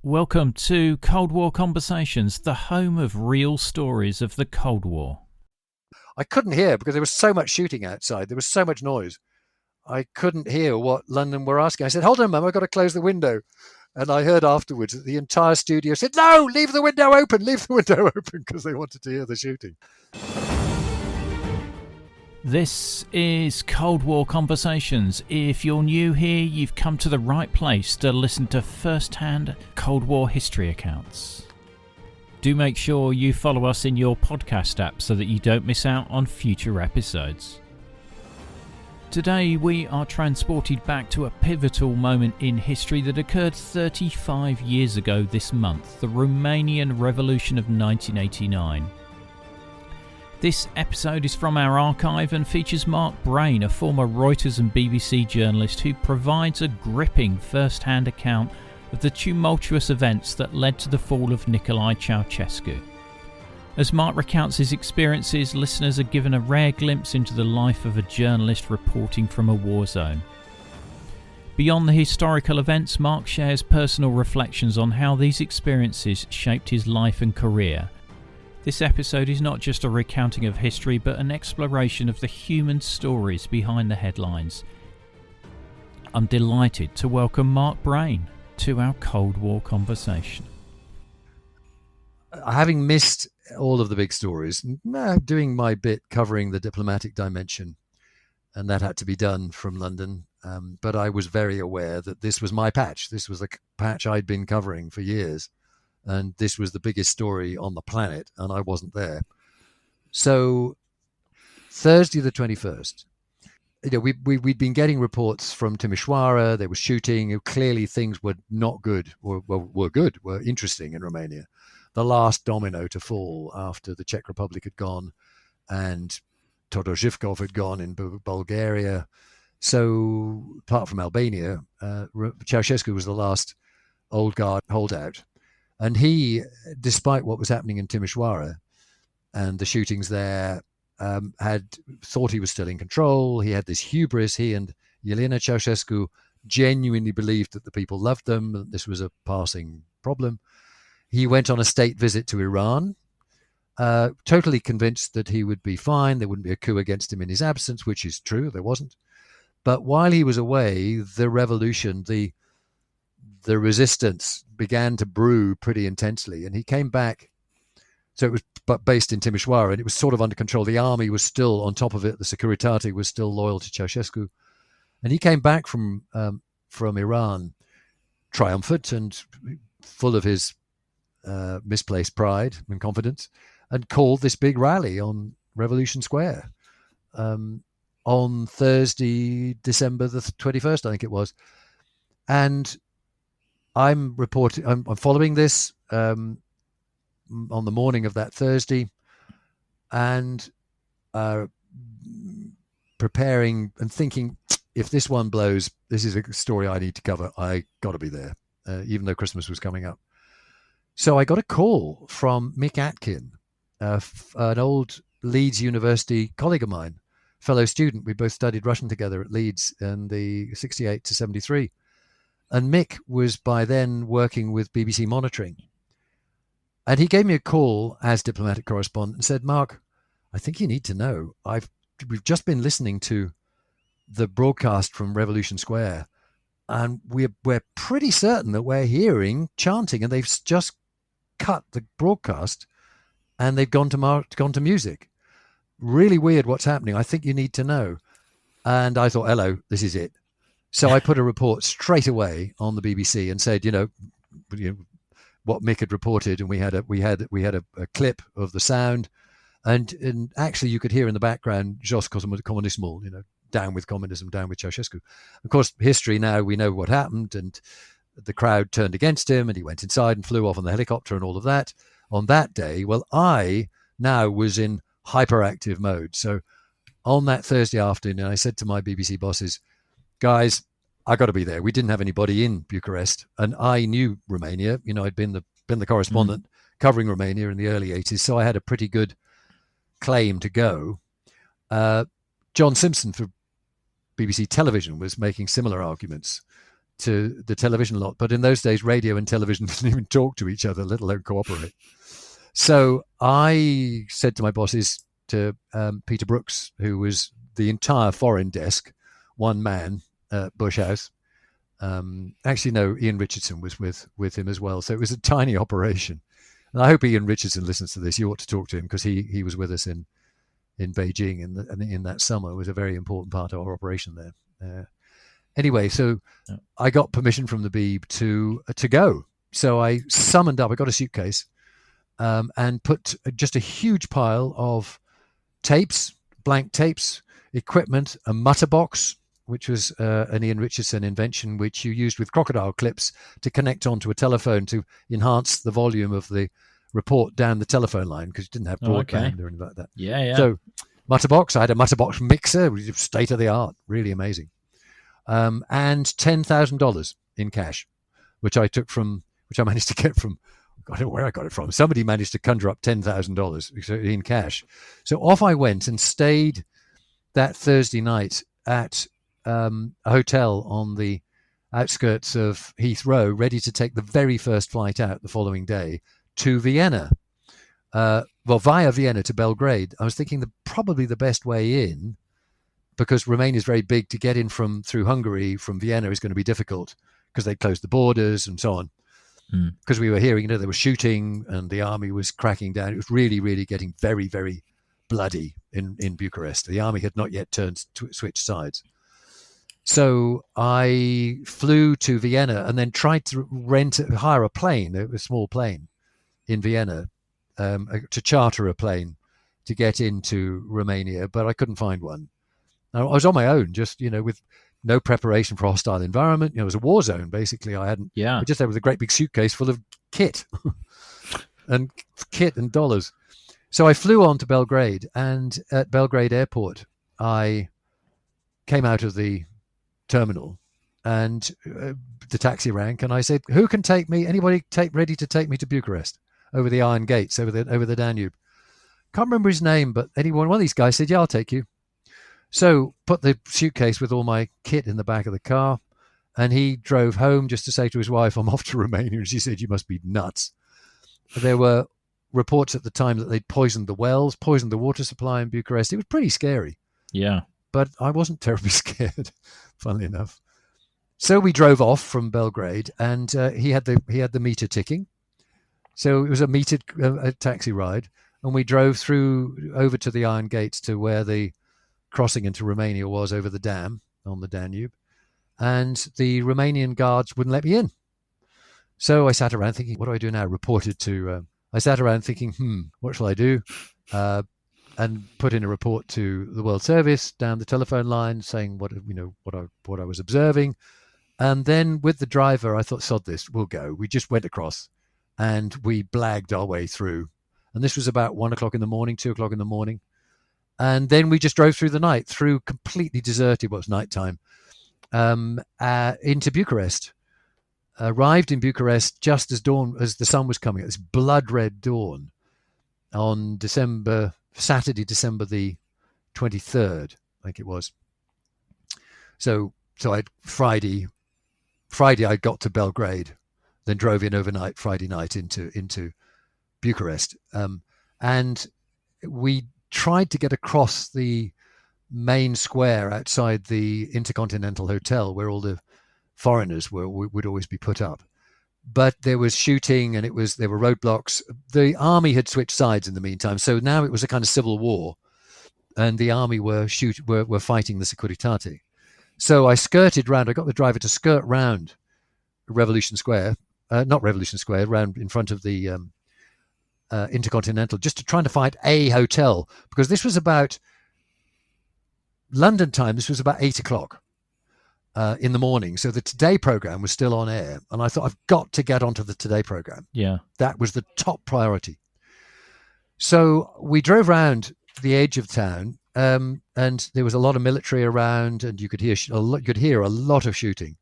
Welcome to Cold War Conversations, the home of real stories of the Cold War. I couldn't hear because there was so much shooting outside. There was so much noise. I couldn't hear what London were asking. I said, hold on, Mum, I've got to close the window. And I heard afterwards that the entire studio said, no, leave the window open, because they wanted to hear the shooting. This is Cold War Conversations. If you're new here, you've come to the right place to listen to first-hand Cold War history accounts. Do make sure you follow us in your podcast app so that you don't miss out on future episodes. Today we are transported back to a pivotal moment in history that occurred 35 years ago this month, the Romanian Revolution of 1989. This episode is from our archive and features Mark Brayne, a former Reuters and BBC journalist who provides a gripping first-hand account of the tumultuous events that led to the fall of Nicolae Ceausescu. As Mark recounts his experiences, listeners are given a rare glimpse into the life of a journalist reporting from a war zone. Beyond the historical events, Mark shares personal reflections on how these experiences shaped his life and career. This episode is not just a recounting of history, but an exploration of the human stories behind the headlines. I'm delighted to welcome Mark Brayne to our Cold War conversation. Having missed all of the big stories, doing my bit covering the diplomatic dimension, and that had to be done from London. But I was very aware that this was my patch. This was the patch I'd been covering for years. And this was the biggest story on the planet, and I wasn't there. So Thursday the 21st, we'd been getting reports from Timișoara. There was shooting. Clearly things were not good, were interesting in Romania. The last domino to fall after the Czech Republic had gone and Todor Zhivkov had gone in Bulgaria. So apart from Albania, Ceausescu was the last old guard holdout. And he, despite what was happening in Timișoara and the shootings there, had thought he was still in control. He had this hubris. He and Elena Ceausescu genuinely believed that the people loved them, that this was a passing problem. He went on a state visit to Iran, totally convinced that he would be fine. There wouldn't be a coup against him in his absence, which is true. There wasn't. But while he was away, the revolution, the resistance began to brew pretty intensely, and he came back. So it was based in Timișoara, and it was sort of under control. The army was still on top of it. The Securitate was still loyal to Ceausescu, and he came back from Iran triumphant and full of his misplaced pride and confidence, and called this big rally on Revolution Square on Thursday, December the 21st, I think it was, and I'm following this on the morning of that Thursday, and preparing and thinking, if this one blows, this is a story I need to cover. I got to be there, even though Christmas was coming up. So I got a call from Mick Atkin, an old Leeds University colleague of mine, fellow student. We both studied Russian together at Leeds in the 68 to 73. And Mick was by then working with BBC Monitoring. And he gave me a call as diplomatic correspondent and said, Mark, I think you need to know. We've just been listening to the broadcast from Revolution Square, and we're pretty certain that we're hearing chanting, and they've just cut the broadcast and they've gone to music. Really weird what's happening. I think you need to know. And I thought, hello, this is it. So I put a report straight away on the BBC and said, what Mick had reported, and we had a clip of the sound, and actually you could hear in the background "Jos Comunismul," down with communism, down with Ceausescu. Of course, history now, we know what happened, and the crowd turned against him, and he went inside and flew off on the helicopter and all of that on that day. Well, I now was in hyperactive mode. So on that Thursday afternoon, I said to my BBC bosses, guys, I got to be there. We didn't have anybody in Bucharest, and I knew Romania. I'd been the correspondent covering Romania in the early 80s, so I had a pretty good claim to go. John Simpson for BBC Television was making similar arguments to the television lot. But in those days, radio and television didn't even talk to each other, let alone cooperate. So I said to my bosses, to Peter Brooks, who was the entire foreign desk, one man at Bush House. Actually, no, Ian Richardson was with him as well. So it was a tiny operation. And I hope Ian Richardson listens to this. You ought to talk to him, because he was with us in Beijing in that summer. It was a very important part of our operation there. Anyway, so I got permission from the Beeb to go. So I summoned up, I got a suitcase, and put just a huge pile of tapes, blank tapes, equipment, a mutter box, which was an Ian Richardson invention, which you used with crocodile clips to connect onto a telephone to enhance the volume of the report down the telephone line, because you didn't have broadband or anything like that. Yeah. So mutter box, I had a mutter box mixer, which was state of the art, really amazing. And $10,000 in cash, which I managed to get from, I don't know where I got it from. Somebody managed to conjure up $10,000 in cash. So off I went and stayed that Thursday night at a hotel on the outskirts of Heathrow, ready to take the very first flight out the following day to Vienna. Via Vienna to Belgrade. I was thinking probably the best way in, because Romania is very big, to get in through Hungary from Vienna is going to be difficult, because they closed the borders and so on. Because we were hearing, there was shooting and the army was cracking down. It was really, really getting very, very bloody in Bucharest. The army had not yet switched sides. So I flew to Vienna and then tried to hire a plane, a small plane in Vienna, to charter a plane to get into Romania, but I couldn't find one. I was on my own, just, with no preparation for a hostile environment. It was a war zone, basically. I just had with a great big suitcase full of kit and dollars. So I flew on to Belgrade, and at Belgrade airport, I came out of the terminal, and the taxi rang, and I said, "Who can take me? Anybody ready to take me to Bucharest over the Iron Gates, over the Danube?" Can't remember his name, but one of these guys said, "Yeah, I'll take you." So put the suitcase with all my kit in the back of the car, and he drove home just to say to his wife, "I'm off to Romania." And she said, "You must be nuts." There were reports at the time that they'd poisoned the wells, poisoned the water supply in Bucharest. It was pretty scary. Yeah. But I wasn't terribly scared, funnily enough. So we drove off from Belgrade, and he had the meter ticking. So it was a metered taxi ride, and we drove over to the Iron Gates, to where the crossing into Romania was, over the dam on the Danube, and the Romanian guards wouldn't let me in. So I sat around thinking, what do I do now? I sat around thinking, what shall I do? And put in a report to the World Service down the telephone line, saying what I was observing. And then with the driver, I thought, sod this, we'll go. We just went across, and we blagged our way through. And this was about 1 o'clock in the morning, 2 o'clock in the morning. And then we just drove through the night, through completely deserted, well, it was nighttime, into Bucharest. Arrived in Bucharest just as the sun was coming, this blood red dawn, on Saturday, December the 23rd, I think it was. So Friday I got to Belgrade, then drove in overnight Friday night into Bucharest, and we tried to get across the main square outside the Intercontinental Hotel, where all the foreigners would always be put up. But there was shooting, and there were roadblocks. The army had switched sides in the meantime, so now it was a kind of civil war, and the army were fighting the Securitate. So I skirted round. I got the driver to skirt round Revolution Square, not Revolution Square, round in front of the Intercontinental, just to try to find a hotel, because this was about London time. This was about 8 o'clock. In the morning. So the Today program was still on air, and I thought, I've got to get onto the Today program. Yeah. That was the top priority. So we drove around the edge of town, and there was a lot of military around, and you could hear a lot of shooting.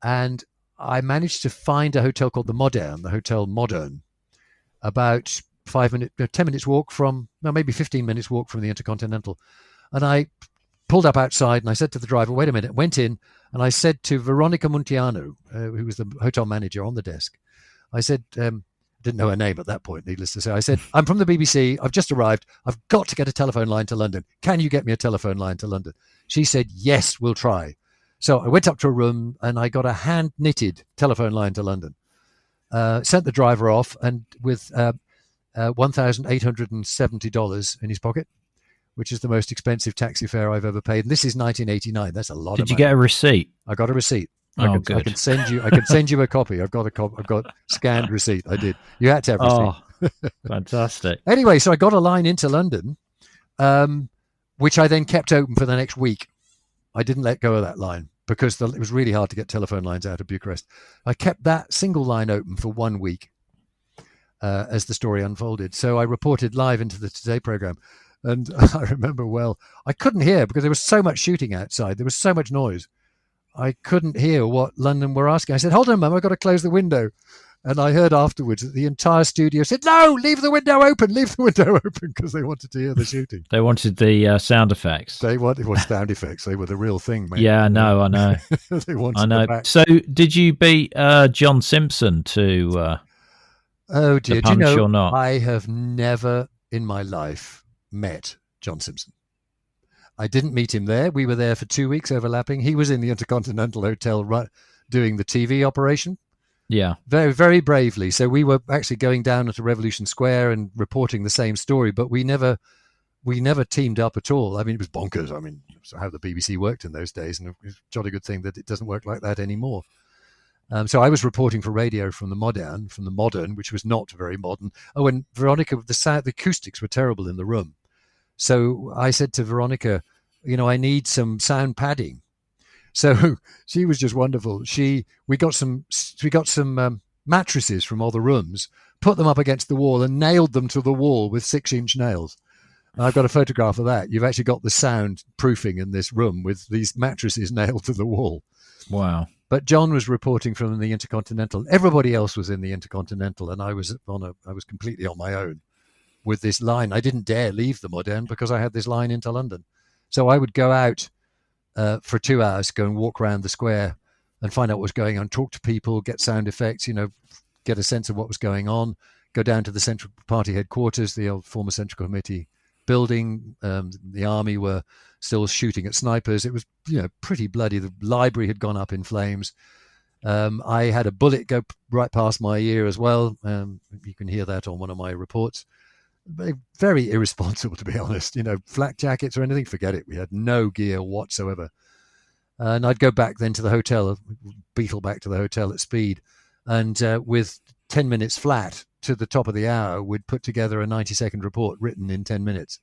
And I managed to find a hotel called the Hotel Modern, about 10 minutes walk maybe 15 minutes walk from the Intercontinental. And I pulled up outside, and I said to the driver, wait a minute, went in, and I said to Veronica Munteanu, who was the hotel manager on the desk, I said, didn't know her name at that point, needless to say. I said, I'm from the BBC. I've just arrived. I've got to get a telephone line to London. Can you get me a telephone line to London? She said, yes, we'll try. So I went up to a room and I got a hand-knitted telephone line to London. Sent the driver off, and with $1,870 in his pocket, which is the most expensive taxi fare I've ever paid. And this is 1989. That's a lot of money. Did you get a receipt? I got a receipt. Good. I can send you a copy. I've got scanned receipt. I did. You had to have receipt. Fantastic. Anyway, so I got a line into London, which I then kept open for the next week. I didn't let go of that line because it was really hard to get telephone lines out of Bucharest. I kept that single line open for 1 week as the story unfolded. So I reported live into the Today programme. And I remember well, I couldn't hear because there was so much shooting outside. There was so much noise. I couldn't hear what London were asking. I said, hold on, Mum, I've got to close the window. And I heard afterwards that the entire studio said, no, leave the window open, because they wanted to hear the shooting. They wanted the sound effects. They wanted sound effects. They were the real thing, mate. Yeah, I know. They wanted I know. So did you beat John Simpson to oh dear, the punch or not? I have never in my life met John Simpson. I didn't meet him there. We were there for 2 weeks overlapping. He was in the Intercontinental Hotel doing the TV operation. Yeah. Very, very bravely. So we were actually going down to Revolution Square and reporting the same story, but we never teamed up at all. I mean, it was bonkers. I mean, it's how the BBC worked in those days, and it's a jolly good thing that it doesn't work like that anymore. So I was reporting for radio from the modern, which was not very modern. Oh, and Veronica, the acoustics were terrible in the room. So I said to Veronica, I need some sound padding. So she was just wonderful. We got some mattresses from all the rooms, put them up against the wall, and nailed them to the wall with 6-inch nails. And I've got a photograph of that. You've actually got the sound proofing in this room with these mattresses nailed to the wall. Wow. But John was reporting from the Intercontinental. Everybody else was in the Intercontinental, and I was completely on my own with this line. I didn't dare leave the Modern because I had this line into London. So I would go out for 2 hours, go and walk around the square and find out what was going on, talk to people, get sound effects, get a sense of what was going on, go down to the Central Party headquarters, the old former Central Committee building. The army were still shooting at snipers. It was, pretty bloody. The library had gone up in flames. I had a bullet go right past my ear as well. You can hear that on one of my reports. Very irresponsible, to be honest. Flak jackets or anything, forget it. We had no gear whatsoever. And I'd go back then to the hotel, beetle back to the hotel at speed. And with 10 minutes flat to the top of the hour, we'd put together a 90-second report written in 10 minutes.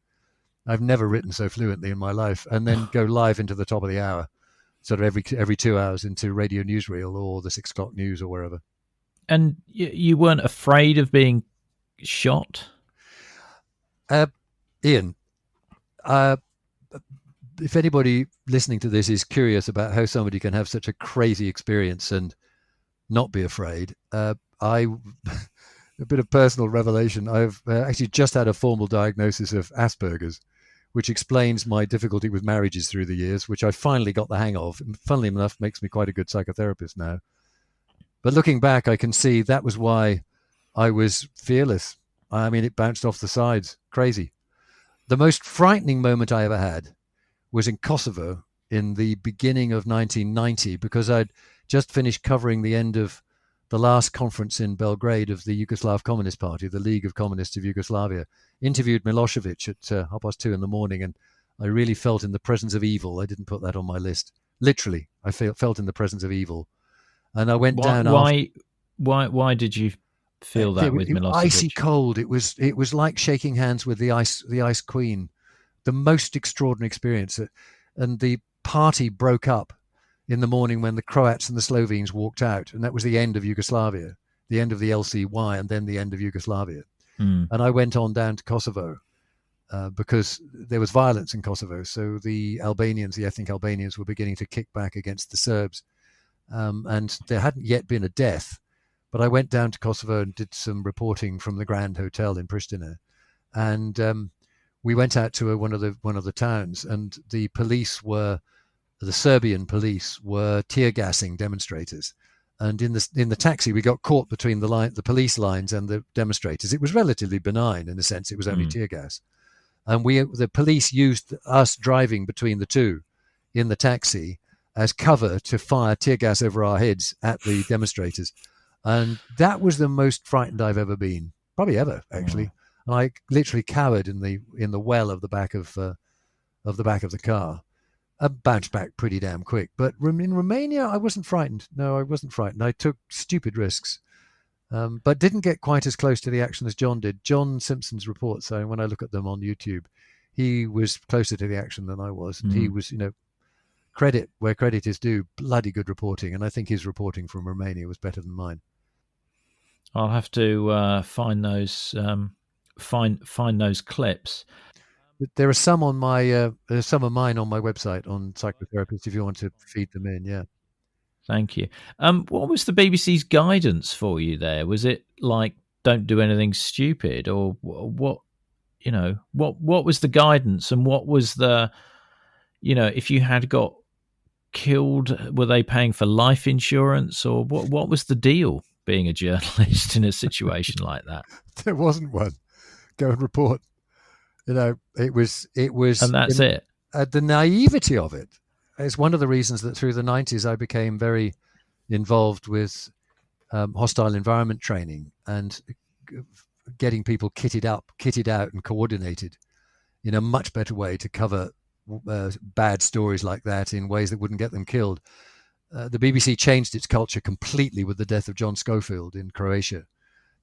I've never written so fluently in my life. And then go live into the top of the hour, sort of every 2 hours into Radio Newsreel or the 6 o'clock news or wherever. And you weren't afraid of being shot? Ian, if anybody listening to this is curious about how somebody can have such a crazy experience and not be afraid, a bit of personal revelation. I've actually just had a formal diagnosis of Asperger's, which explains my difficulty with marriages through the years, which I finally got the hang of. And funnily enough, makes me quite a good psychotherapist now. But looking back, I can see that was why I was fearless. I mean, it bounced off the sides. Crazy. The most frightening moment I ever had was in Kosovo in the beginning of 1990, because I'd just finished covering the end of the last conference in Belgrade of the Yugoslav Communist Party, the League of Communists of Yugoslavia. Interviewed Milosevic at 2:30 in the morning, and I really felt in the presence of evil. I didn't put that on my list. Literally, I felt in the presence of evil. And I went down. Why did you feel that with Milosevic? Icy cold. It was like shaking hands with the ice queen. The most extraordinary experience. And the party broke up in the morning when the Croats and the Slovenes walked out, and that was the end of Yugoslavia, the end of the LCY, and then the end of Yugoslavia. And I went on down to Kosovo because there was violence in Kosovo. So the ethnic Albanians, were beginning to kick back against the Serbs, and there hadn't yet been a death. But I went down to Kosovo and did some reporting from the Grand Hotel in Pristina. And we went out to one of the towns, and the Serbian police were tear gassing demonstrators. And in the taxi, we got caught between the police lines and the demonstrators. It was relatively benign in a sense; it was only tear gas, and the police used us driving between the two in the taxi as cover to fire tear gas over our heads at the demonstrators. And that was the most frightened I've ever been, probably ever, actually. And I literally cowered in the well of the back of the car. I bounced back pretty damn quick. But in Romania, I wasn't frightened. No, I wasn't frightened. I took stupid risks, but didn't get quite as close to the action as John did. John Simpson's reports, so when I look at them on YouTube, he was closer to the action than I was. And he was, credit where credit is due, bloody good reporting. And I think his reporting from Romania was better than mine. I'll have to find those clips. There are some on my some of mine on my website on Psychotherapist if you want to feed them in. Yeah. Thank you. What was the BBC's guidance for you there? Was it like, don't do anything stupid, or what? What was the guidance, and what was the, if you had got killed, were they paying for life insurance, or what was the deal being a journalist in a situation like that? There wasn't one. Go and report. It was, and that's it. The naivety of it is one of the reasons that through the 90s I became very involved with hostile environment training and getting people kitted out and coordinated in a much better way to cover bad stories like that in ways that wouldn't get them killed. The BBC changed its culture completely with the death of John Schofield in Croatia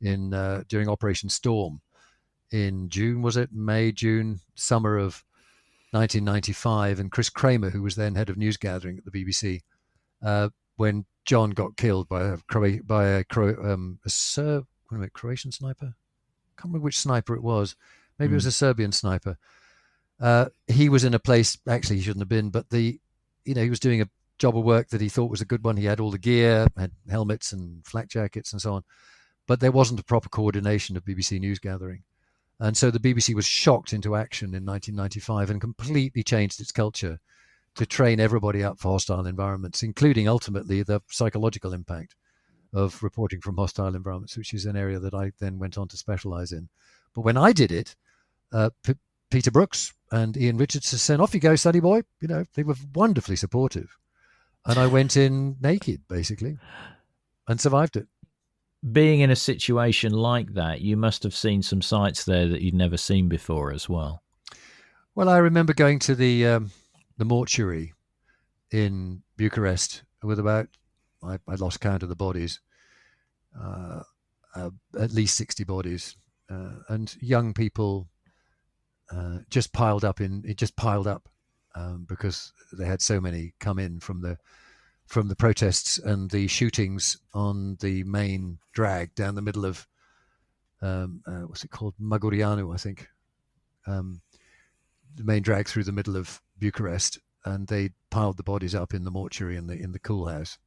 during Operation Storm. In June, was it? June, summer of 1995. And Chris Kramer, who was then head of news gathering at the BBC, when John got killed by a Croatian sniper. I can't remember which sniper it was. Maybe it was a Serbian sniper. He was in a place, actually he shouldn't have been, but he was doing a job of work that he thought was a good one. He had all the gear, had helmets and flak jackets and so on. But there wasn't a proper coordination of BBC news gathering. And so the BBC was shocked into action in 1995 and completely changed its culture to train everybody up for hostile environments, including ultimately the psychological impact of reporting from hostile environments, which is an area that I then went on to specialize in. But when I did it, Peter Brooks and Ian Richardson said, off you go, sonny boy. They were wonderfully supportive. And I went in naked, basically, and survived it. Being in a situation like that, you must have seen some sights there that you'd never seen before as well. Well, I remember going to the mortuary in Bucharest with about, I lost count of the bodies, at least 60 bodies, and young people just piled up because they had so many come in from the protests and the shootings on the main drag down the middle of what's it called, Magurianu, I think, the main drag through the middle of Bucharest, and they piled the bodies up in the mortuary in the cool house,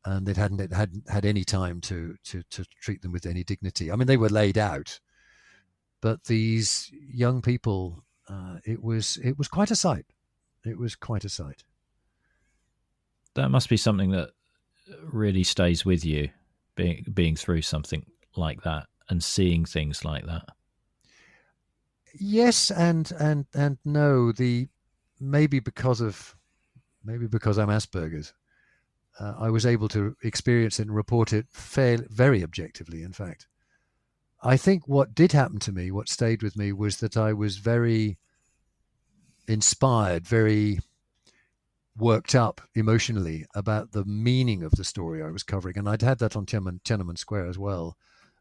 and they hadn't had any time to treat them with any dignity. I mean, they were laid out, but these young people, it was quite a sight. It was quite a sight. That must be something that really stays with you, being through something like that and seeing things like that. Yes and no. Maybe because I'm Asperger's, I was able to experience it and report it very objectively. In fact, I think what did happen to me, what stayed with me, was that I was very inspired, very worked up emotionally about the meaning of the story I was covering. And I'd had that on Tiananmen Square as well.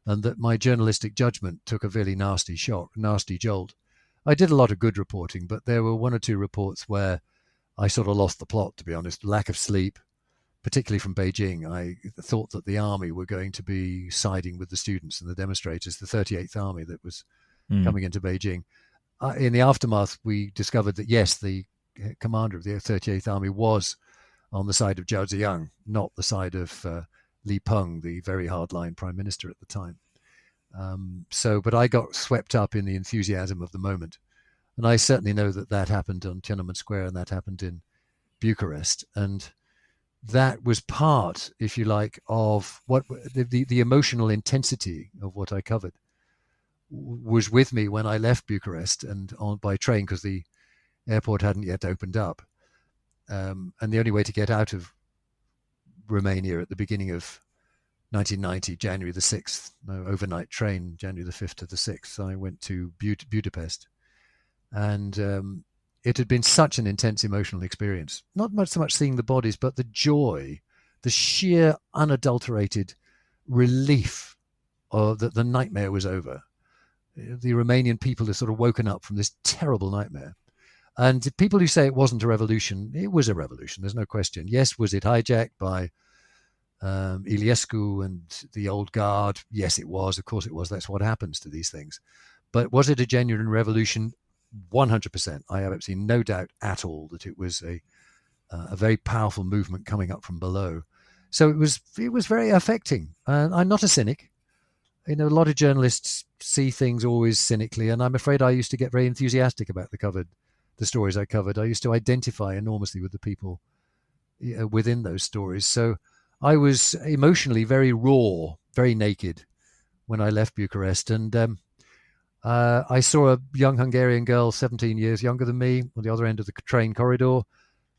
And that my journalistic judgment took a really nasty jolt. I did a lot of good reporting, but there were one or two reports where I sort of lost the plot, to be honest. Lack of sleep, particularly from Beijing. I thought that the army were going to be siding with the students and the demonstrators, the 38th Army that was coming into Beijing. In the aftermath, we discovered that, yes, the commander of the 38th Army was on the side of Zhao Ziyang, not the side of Li Peng, the very hardline prime minister at the time. But I got swept up in the enthusiasm of the moment And I certainly know that happened on Tiananmen Square, and that happened in Bucharest. And that was part, if you like, of what the emotional intensity of what I covered was with me when I left Bucharest and on by train, because the airport hadn't yet opened up. And the only way to get out of Romania at the beginning of 1990, January the 6th, overnight train, January the 5th to the 6th, I went to Budapest. And it had been such an intense emotional experience. Not so much seeing the bodies, but the joy, the sheer unadulterated relief that the nightmare was over. The Romanian people have sort of woken up from this terrible nightmare. And people who say it wasn't a revolution, it was a revolution, there's no question. Yes, was it hijacked by Iliescu and the old guard? Yes, it was. Of course it was. That's what happens to these things. But was it a genuine revolution? 100%. I have absolutely no doubt at all that it was a very powerful movement coming up from below. So it was very affecting. I'm not a cynic. A lot of journalists see things always cynically, and I'm afraid I used to get very enthusiastic about the stories I covered. I used to identify enormously with the people within those stories. So I was emotionally very raw, very naked when I left Bucharest. And I saw a young Hungarian girl, 17 years younger than me, on the other end of the train corridor,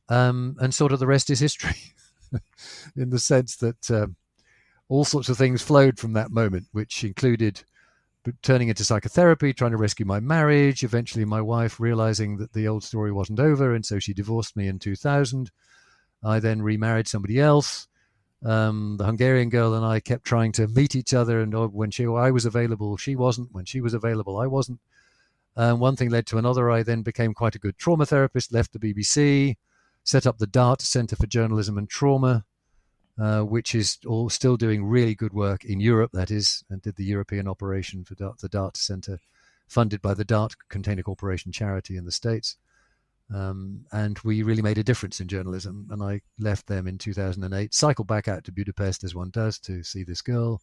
and sort of the rest is history, in the sense that all sorts of things flowed from that moment, which included turning into psychotherapy, trying to rescue my marriage, eventually my wife realizing that the old story wasn't over, and so she divorced me in 2000. I then remarried somebody else. The Hungarian girl and I kept trying to meet each other, and when I was available, she wasn't. When she was available, I wasn't. One thing led to another. I then became quite a good trauma therapist, left the BBC, set up the DART Centre for Journalism and Trauma, which is still doing really good work in Europe, that is, and did the European operation for the DART Centre, funded by the DART Container Corporation charity in the States. And we really made a difference in journalism. And I left them in 2008, cycled back out to Budapest, as one does, to see this girl,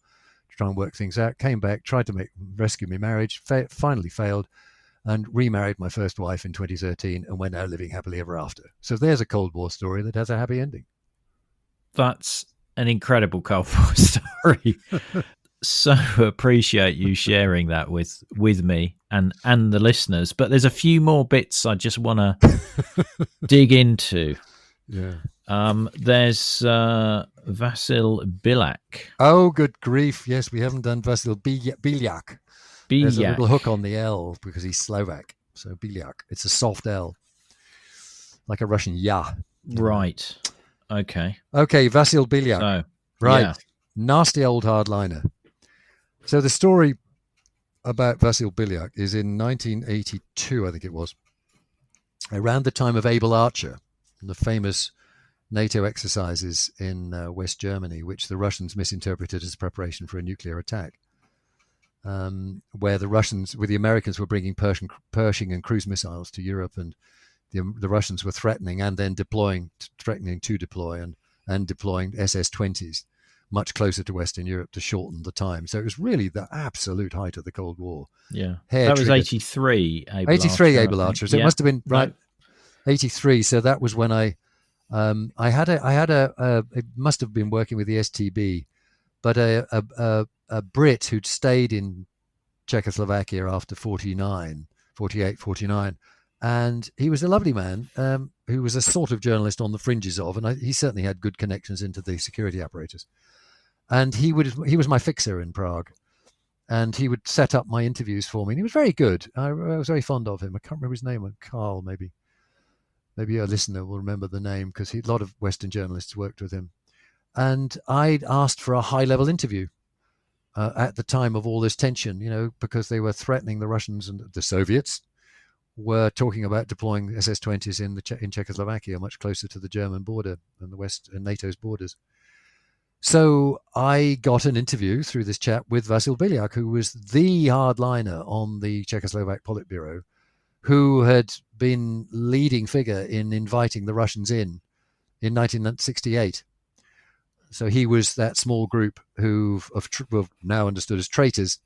to try and work things out, came back, tried to rescue my marriage, finally failed, and remarried my first wife in 2013, and we're now living happily ever after. So there's a Cold War story that has a happy ending. That's an incredible Cold War story. So appreciate you sharing that with me and the listeners. But there's a few more bits I just want to dig into. Yeah. There's Vasil Bilak. Oh, good grief. Yes, we haven't done Vasil Bilak. There's a little hook on the L because he's Slovak. So Bilak. It's a soft L. Like a Russian ya. Right. Okay, Vasil Bilak. So, right. Yeah. Nasty old hardliner. So the story about Vasil Bilak is in 1982, I think it was, around the time of Able Archer, the famous NATO exercises in West Germany, which the Russians misinterpreted as preparation for a nuclear attack, where the Americans were bringing Pershing and cruise missiles to Europe, and the Russians were threatening and then threatening to deploy and deploying SS-20s much closer to Western Europe to shorten the time. So it was really the absolute height of the Cold War. Yeah, that was 83. Able Archer. So it must have been right. 83. So that was when I had it must have been working with the STB, but a Brit who'd stayed in Czechoslovakia after 48, 49. And he was a lovely man who was a sort of journalist on the fringes of, and he certainly had good connections into the security apparatus. And he was my fixer in Prague, and he would set up my interviews for me. And he was very good. I was very fond of him. I can't remember his name. Carl, maybe a listener will remember the name, because a lot of Western journalists worked with him. And I'd asked for a high-level interview at the time of all this tension, because they were threatening the Russians, and the Soviets were talking about deploying SS-20s in Czechoslovakia, much closer to the German border than the West and NATO's borders. So I got an interview through this chap with Vasil Bilak, who was the hardliner on the Czechoslovak Politburo, who had been leading figure in inviting the Russians in 1968. So he was that small group who now understood as traitors,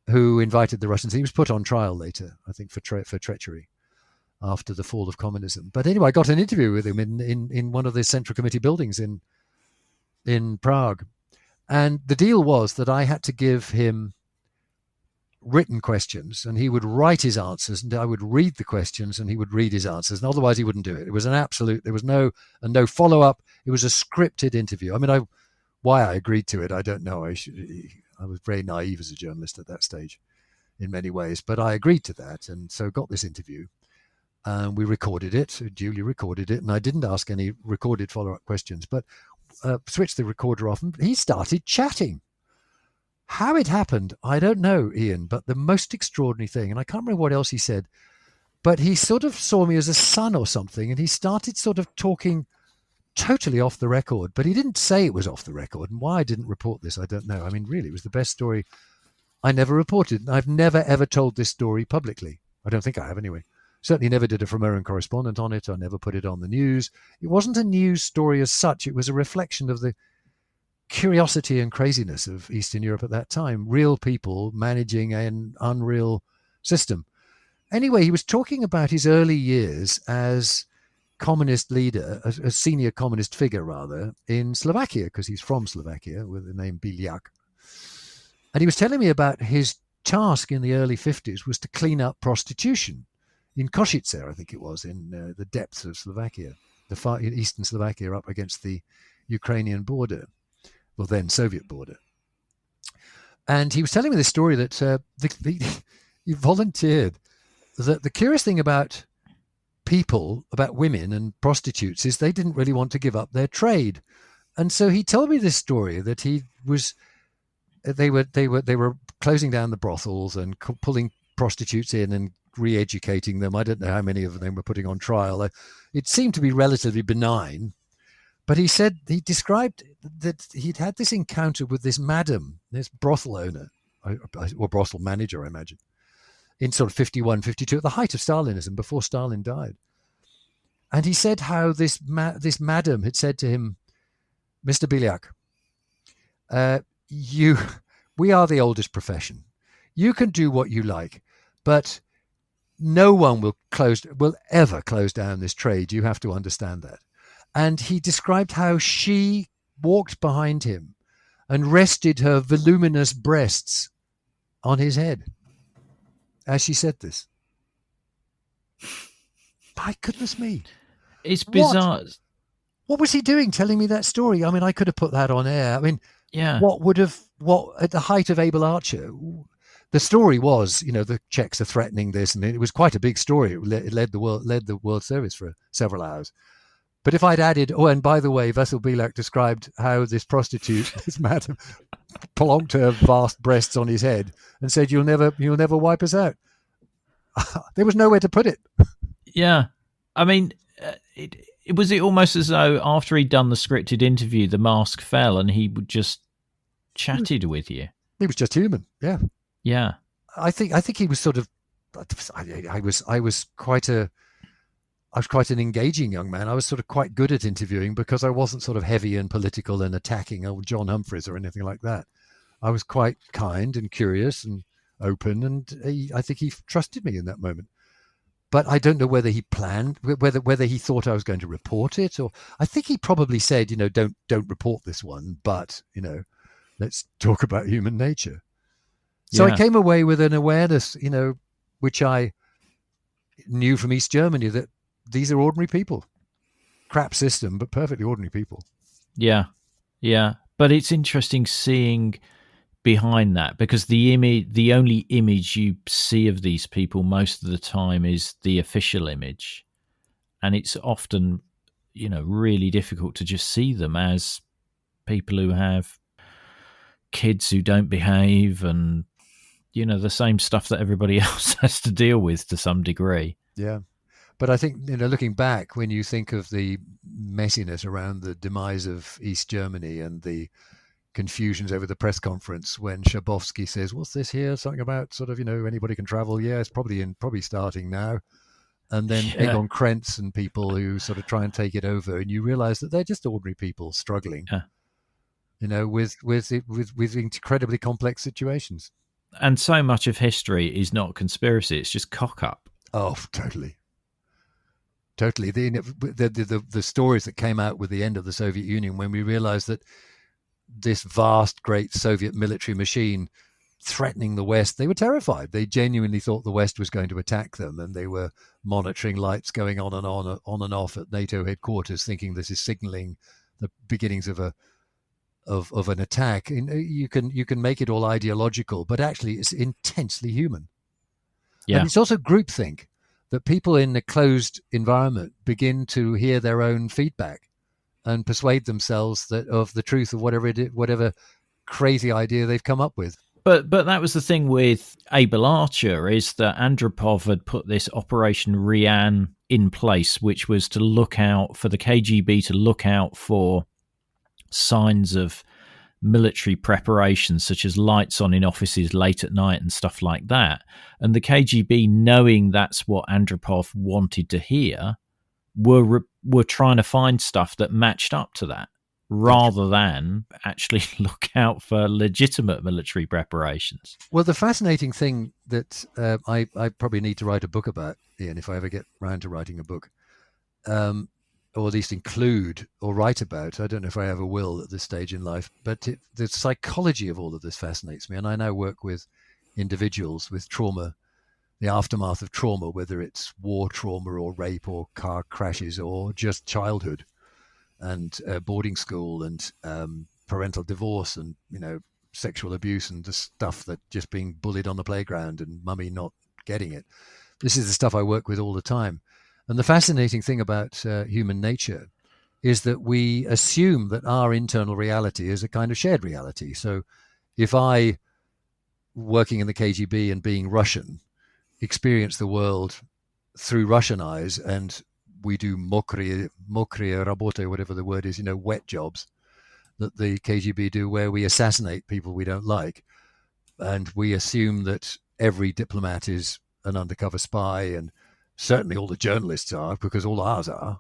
who invited the Russians. He was put on trial later, I think, for treachery after the fall of communism. But anyway, I got an interview with him in one of the Central Committee buildings in Prague. And the deal was that I had to give him written questions, and he would write his answers, and I would read the questions, and he would read his answers, and otherwise he wouldn't do it. It was an absolute, there was no follow-up. It was a scripted interview. I mean, why I agreed to it, I don't know. I was very naive as a journalist at that stage in many ways, but I agreed to that, and so got this interview. We recorded it, duly recorded it, and I didn't ask any recorded follow-up questions, but switched the recorder off, and he started chatting. How it happened, I don't know, Ian, but the most extraordinary thing, and I can't remember what else he said, but he sort of saw me as a son or something, and he started sort of talking totally off the record, but he didn't say it was off the record. And why I didn't report this, I don't know. I mean, really, it was the best story I never reported. I've never, ever told this story publicly. I don't think I have anyway. Certainly never did a Romanian correspondent on it. I never put it on the news. It wasn't a news story as such. It was a reflection of the curiosity and craziness of Eastern Europe at that time. Real people managing an unreal system. Anyway, he was talking about his early years as communist leader, a senior communist figure rather, in Slovakia, because he's from Slovakia with the name Bilak. And he was telling me about his task in the early 50s was to clean up prostitution in Košice, I think it was, in the depths of Slovakia, the far eastern Slovakia up against the Ukrainian border, well then Soviet border. And he was telling me this story that he volunteered, that the curious thing about people, about women and prostitutes, is they didn't really want to give up their trade. And so he told me this story that they were closing down the brothels and pulling prostitutes in and re-educating them. I don't know how many of them were putting on trial. It seemed to be relatively benign, but he described that he'd had this encounter with this madam, this brothel owner or brothel manager, I imagine, in sort of 51, 52, at the height of Stalinism, before Stalin died. And he said how this madam had said to him, "Mr. Bilak, we are the oldest profession. You can do what you like, but no one will ever close down this trade. You have to understand that." And he described how she walked behind him and rested her voluminous breasts on his head as she said this. My goodness me. It's bizarre. What was he doing telling me that story? I mean, I could have put that on air. I mean, yeah. What at the height of Able Archer, the story was, the Czechs are threatening this, and it was quite a big story. It led the World Service for several hours. But if I'd added, oh, and by the way, Vasil Bilak described how this prostitute, this madam, plonked her vast breasts on his head and said, "You'll never wipe us out." There was nowhere to put it. Yeah, I mean, it was almost as though after he'd done the scripted interview, the mask fell and he would just chatted with you. He was just human. Yeah. Yeah. I think he was sort of. I was quite an engaging young man. I was sort of quite good at interviewing because I wasn't sort of heavy and political and attacking old John Humphreys or anything like that. I was quite kind and curious and open, and I think he trusted me in that moment. But I don't know whether he planned, whether he thought I was going to report it, or I think he probably said, don't report this one, but let's talk about human nature. So I came away with an awareness, which I knew from East Germany, that these are ordinary people. Crap system, but perfectly ordinary people. Yeah, yeah. But it's interesting seeing behind that, because the only image you see of these people most of the time is the official image, and it's often, really difficult to just see them as people who have kids who don't behave and the same stuff that everybody else has to deal with to some degree. Yeah. But I think, looking back, when you think of the messiness around the demise of East Germany and the confusions over the press conference when Schabowski says, "What's this here? Something about sort of, anybody can travel." Yeah, it's probably starting now. And then Egon Krenz and people who sort of try and take it over, and you realize that they're just ordinary people struggling, with incredibly complex situations. And so much of history is not conspiracy; it's just cock up. Oh, totally. The stories that came out with the end of the Soviet Union, when we realized that this vast, great Soviet military machine threatening the West, they were terrified. They genuinely thought the West was going to attack them, and they were monitoring lights going on and off at NATO headquarters, thinking this is signaling the beginnings of an attack. And you can make it all ideological, but actually it's intensely human. Yeah. And it's also groupthink, that people in a closed environment begin to hear their own feedback and persuade themselves that of the truth of whatever crazy idea they've come up with. But that was the thing with Able Archer, is that Andropov had put this Operation Ryan in place, which was to look out for the KGB, to look out for signs of military preparations, such as lights on in offices late at night and stuff like that. And the KGB, knowing that's what Andropov wanted to hear, were trying to find stuff that matched up to that, rather than actually look out for legitimate military preparations. Well, the fascinating thing that I probably need to write a book about, Ian, if I ever get round to writing a book, or at least include or write about. I don't know if I ever will at this stage in life, but the psychology of all of this fascinates me. And I now work with individuals with trauma, the aftermath of trauma, whether it's war trauma or rape or car crashes or just childhood and boarding school and parental divorce and, sexual abuse and the stuff that just being bullied on the playground and mummy not getting it. This is the stuff I work with all the time. And the fascinating thing about human nature is that we assume that our internal reality is a kind of shared reality. So if I, working in the KGB and being Russian, experience the world through Russian eyes, and we do mokrie работы, whatever the word is, wet jobs that the KGB do, where we assassinate people we don't like. And we assume that every diplomat is an undercover spy, and certainly all the journalists are, because all ours are.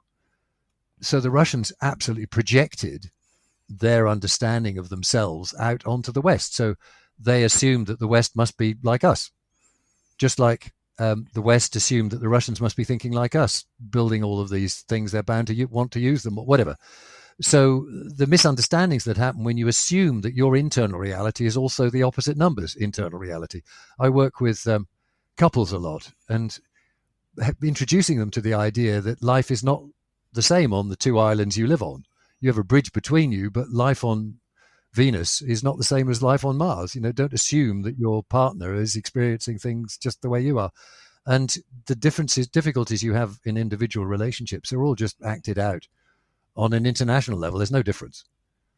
So the Russians absolutely projected their understanding of themselves out onto the West. So they assumed that the West must be like us, just like the West assumed that the Russians must be thinking like us, building all of these things. They're bound to want to use them, or whatever. So the misunderstandings that happen when you assume that your internal reality is also the opposite number's internal reality. I work with couples a lot, and introducing them to the idea that life is not the same on the two islands you live on. You have a bridge between you, but life on Venus is not the same as life on Mars. Don't assume that your partner is experiencing things just the way you are. And the difficulties you have in individual relationships are all just acted out on an international level. There's no difference.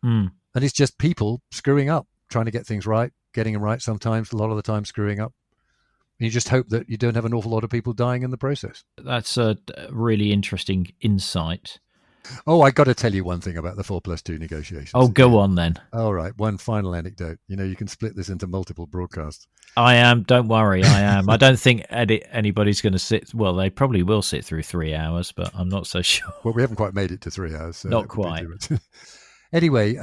And it's just people screwing up, trying to get things right, getting them right sometimes, a lot of the time screwing up. You just hope that you don't have an awful lot of people dying in the process. That's a really interesting insight. Oh, I got to tell you one thing about the 4+2 negotiations. Oh, go on then. All right, one final anecdote. You can split this into multiple broadcasts. I am. Don't worry, I am. I don't think anybody's going to sit. Well, they probably will sit through 3 hours, but I'm not so sure. Well, we haven't quite made it to 3 hours. So not quite. Anyway,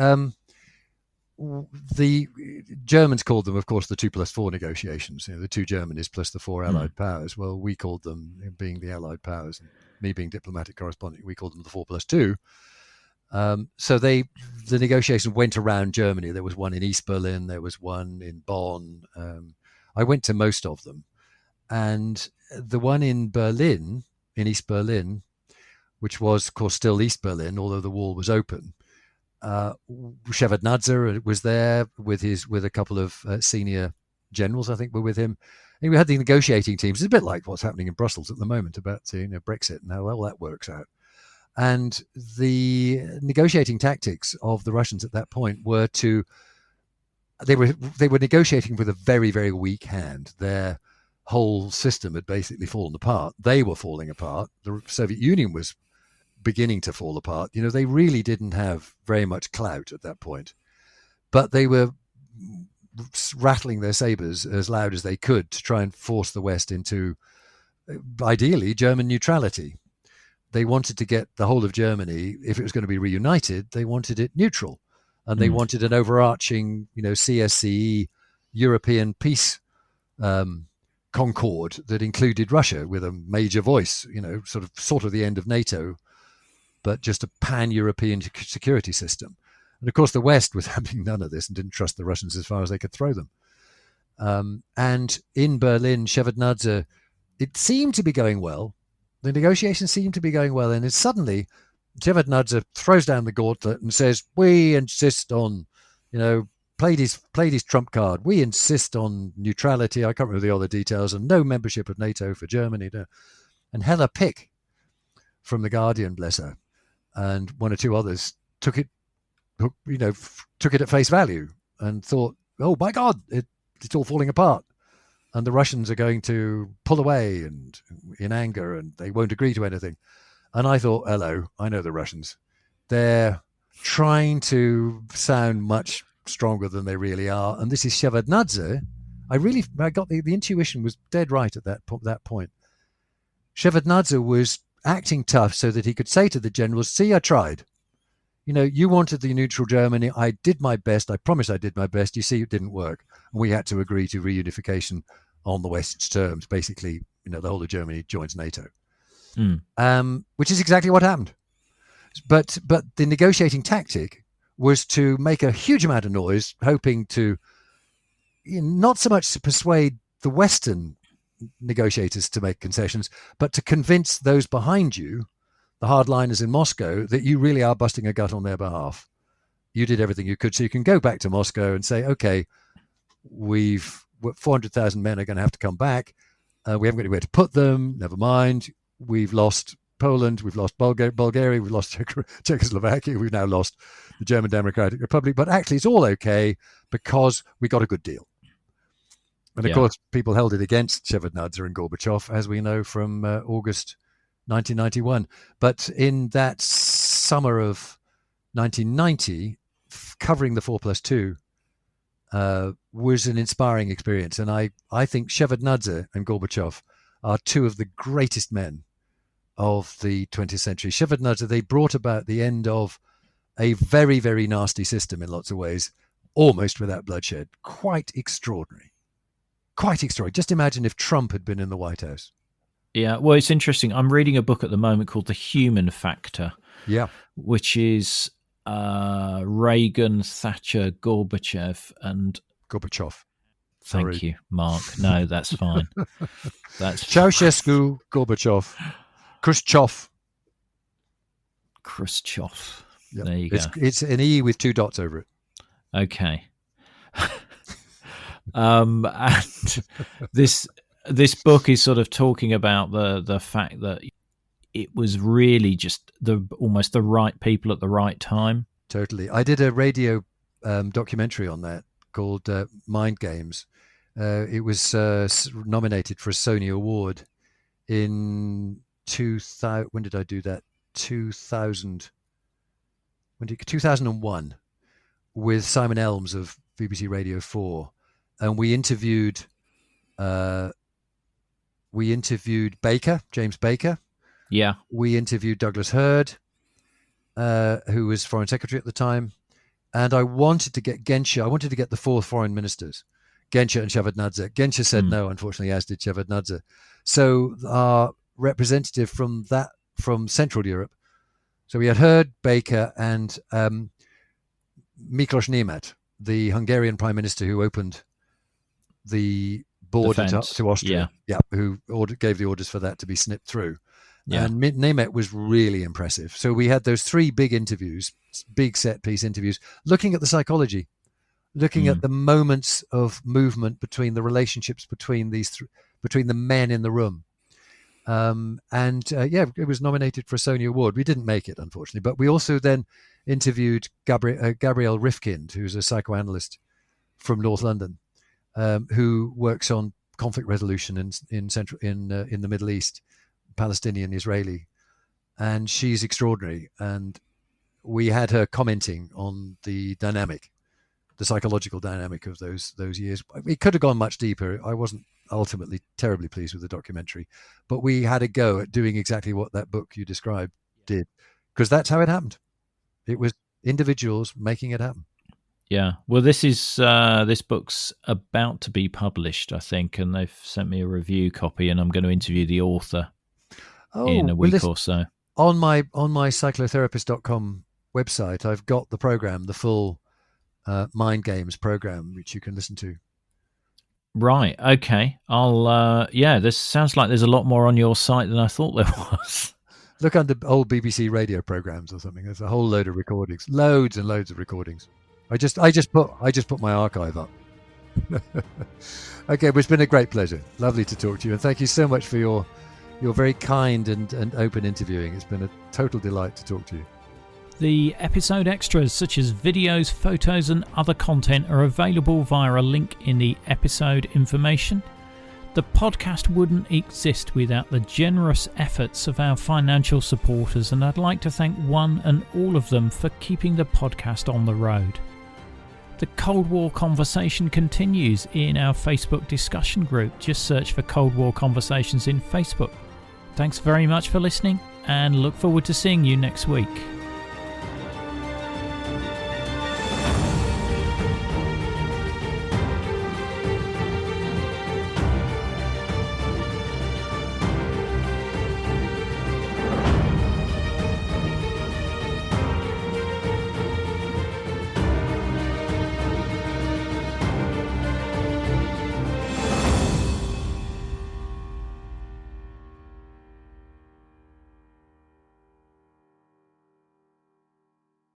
the Germans called them, of course, the 2+4 negotiations. The two Germanies plus the four Allied powers. Well, we called them, being the Allied powers, and me being diplomatic correspondent, we called them the 4+2. So the negotiation went around Germany. There was one in East Berlin. There was one in Bonn. I went to most of them. And the one in East Berlin, which was, of course, still East Berlin, although the wall was open, Shevardnadze was there with a couple of senior generals, I think, were with him. And we had the negotiating teams. It's a bit like what's happening in Brussels at the moment about Brexit and how well that works out. And the negotiating tactics of the Russians at that point were they were negotiating with a very, very weak hand. Their whole system had basically fallen apart. They were falling apart. The Soviet Union was beginning to fall apart. They really didn't have very much clout at that point, but they were rattling their sabers as loud as they could to try and force the West into, ideally, German neutrality. They wanted to get the whole of Germany, if it was going to be reunited, they wanted it neutral, and they wanted an overarching, CSCE European peace concord that included Russia with a major voice, sort of the end of NATO, but just a pan-European security system. And of course, the West was having none of this and didn't trust the Russians as far as they could throw them. And in Berlin, Shevardnadze, it seemed to be going well. The negotiations seemed to be going well. And then suddenly, Shevardnadze throws down the gauntlet and says, we insist on, played his trump card. We insist on neutrality. I can't remember the other details. And no membership of NATO for Germany. No. And Hella Pick from The Guardian, bless her, and one or two others took it at face value and thought, oh my God, it's all falling apart. And the Russians are going to pull away and in anger and they won't agree to anything. And I thought, hello, I know the Russians. They're trying to sound much stronger than they really are. And this is Shevardnadze. I got the intuition was dead right at that point. Shevardnadze was acting tough so that he could say to the generals, see, I tried. You wanted the neutral Germany. I did my best. I promise I did my best. You see, it didn't work. And we had to agree to reunification on the West's terms. Basically, the whole of Germany joins NATO, which is exactly what happened. But the negotiating tactic was to make a huge amount of noise, hoping to not so much to persuade the Western negotiators to make concessions, but to convince those behind you, the hardliners in Moscow, that you really are busting a gut on their behalf. You did everything you could. So you can go back to Moscow and say, okay, 400,000 men are going to have to come back. We haven't got anywhere to put them. Never mind. We've lost Poland. We've lost Bulgaria. We've lost Czechoslovakia. We've now lost the German Democratic Republic. But actually, it's all okay because we got a good deal. And of course, people held it against Shevardnadze and Gorbachev, as we know from August 1991. But in that summer of 1990, covering the 4+2 was an inspiring experience. And I think Shevardnadze and Gorbachev are two of the greatest men of the 20th century. Shevardnadze, they brought about the end of a very, very nasty system in lots of ways, almost without bloodshed. Quite extraordinary. Quite extraordinary. Just imagine if Trump had been in the White House. Yeah, well, it's interesting. I'm reading a book at the moment called The Human Factor, which is Reagan, Thatcher, Gorbachev, and Gorbachev. Thank you, Mark. No, that's fine. That's Ceausescu, Gorbachev, Khrushchev. Yep. There you go. It's an E with 2 dots over it. Okay. And this book is sort of talking about the fact that it was really just almost the right people at the right time. Totally. I did a radio documentary on that called Mind Games. It was nominated for a Sony Award in 2000. When did I do that? 2001 with Simon Elms of BBC Radio 4. And we interviewed Baker, James Baker. Yeah. We interviewed Douglas Hurd, who was Foreign Secretary at the time. And I wanted to get Genscher. I wanted to get the 4 foreign ministers, Genscher and Shevardnadze. Genscher said no, unfortunately, as did Shevardnadze. So our representative from Central Europe. So we had Hurd, Baker, and Miklos Németh, the Hungarian Prime Minister who opened the border to Austria, who gave the orders for that to be snipped through. Yeah. And Németh was really impressive. So we had those 3 big interviews, big set piece interviews, looking at the psychology, looking at the moments of movement between the relationships between between the men in the room. It was nominated for a Sony Award. We didn't make it, unfortunately, but we also then interviewed Gabrielle Rifkind, who's a psychoanalyst from North London, who works on conflict resolution in the Middle East, Palestinian, Israeli, and she's extraordinary. And we had her commenting on the psychological dynamic of those years. It could have gone much deeper. I wasn't ultimately terribly pleased with the documentary, but we had a go at doing exactly what that book you described did, because that's how it happened. It was individuals making it happen. Yeah. Well, this book's about to be published, I think, and they've sent me a review copy, and I'm going to interview the author in a week or so. On my psychotherapist.com website, I've got the program, the full Mind Games program, which you can listen to. Right. Okay. This sounds like there's a lot more on your site than I thought there was. Look under old BBC radio programs or something. There's a whole load of recordings, loads and loads of recordings. I just put my archive up. Okay, but it's been a great pleasure. Lovely to talk to you, and thank you so much for your very kind and open interviewing. It's been a total delight to talk to you. The episode extras, such as videos, photos and other content, are available via a link in the episode information. The podcast wouldn't exist without the generous efforts of our financial supporters, and I'd like to thank one and all of them for keeping the podcast on the road. The Cold War conversation continues in our Facebook discussion group. Just search for Cold War Conversations in Facebook. Thanks very much for listening, and look forward to seeing you next week.